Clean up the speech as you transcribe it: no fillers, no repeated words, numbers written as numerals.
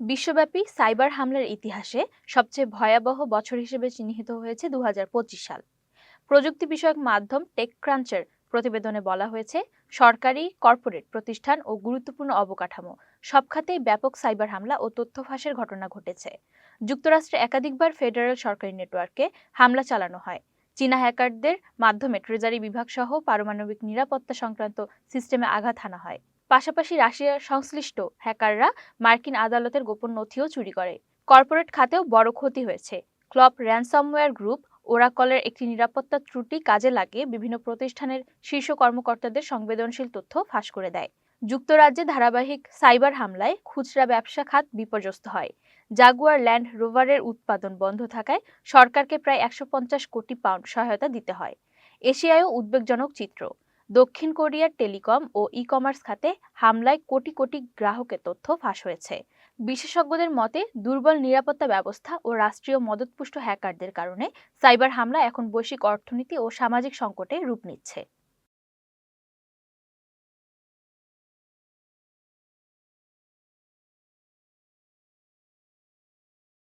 বিশ্বব্যাপী সাইবার হামলার ইতিহাসে সবচেয়ে ভয়াবহ বছর হিসেবে চিহ্নিত হয়েছে ২০২৫ সাল। প্রযুক্তি বিষয়ক মাধ্যম টেকক্রাঞ্চের প্রতিবেদনে বলা হয়েছে, সরকারি, কর্পোরেট প্রতিষ্ঠান ও গুরুত্বপূর্ণ অবকাঠামো সব খাতেই ব্যাপক সাইবার হামলা ও তথ্য ফাঁসের ঘটনা ঘটেছে। যুক্তরাষ্ট্রে একাধিকবার ফেডারেল সরকারি নেটওয়ার্কে হামলা চালানো হয়। চীনা হ্যাকারদের মাধ্যমে ট্রেজারি বিভাগ সহ পারমাণবিক নিরাপত্তা সংক্রান্ত সিস্টেমে আঘাত হানা হয়। পাশাপাশি রাশিয়ার সংশ্লিষ্ট হ্যাকাররা মার্কিন আদালতের গোপন নথিও চুরি করে। কর্পোরেট খাতেও বড় ক্ষতি হয়েছে। ক্লপ র্যানসমওয়্যার গ্রুপ ওরাকলের একটি নিরাপত্তা ত্রুটি কাজে লাগিয়ে বিভিন্ন প্রতিষ্ঠানের শীর্ষ কর্মকর্তাদের সংবেদনশীল তথ্য ফাঁস করে দেয়। যুক্তরাজ্যে ধারাবাহিক সাইবার হামলায় খুচরা ব্যবসা খাত বিপর্যস্ত হয়। জাগুয়ার ল্যান্ড রোভারের উৎপাদন বন্ধ থাকায় সরকারকে প্রায় ১৫০ কোটি পাউন্ড সহায়তা দিতে হয়। এশিয়ায়ও উদ্বেগজনক চিত্র। দক্ষিণ কোরিয়ার টেলিকম ও ই-কমার্স খাতে হামলায় কোটি কোটি গ্রাহকের তথ্য ফাঁস হয়েছে। বিশেষজ্ঞদের মতে, দুর্বল নিরাপত্তা ব্যবস্থা ও রাষ্ট্রীয় মদতপুষ্ট হ্যাকারদের কারণে সাইবার হামলা এখন বৈশ্বিক অর্থনীতি ও সামাজিক সংকটে রূপ নিচ্ছে।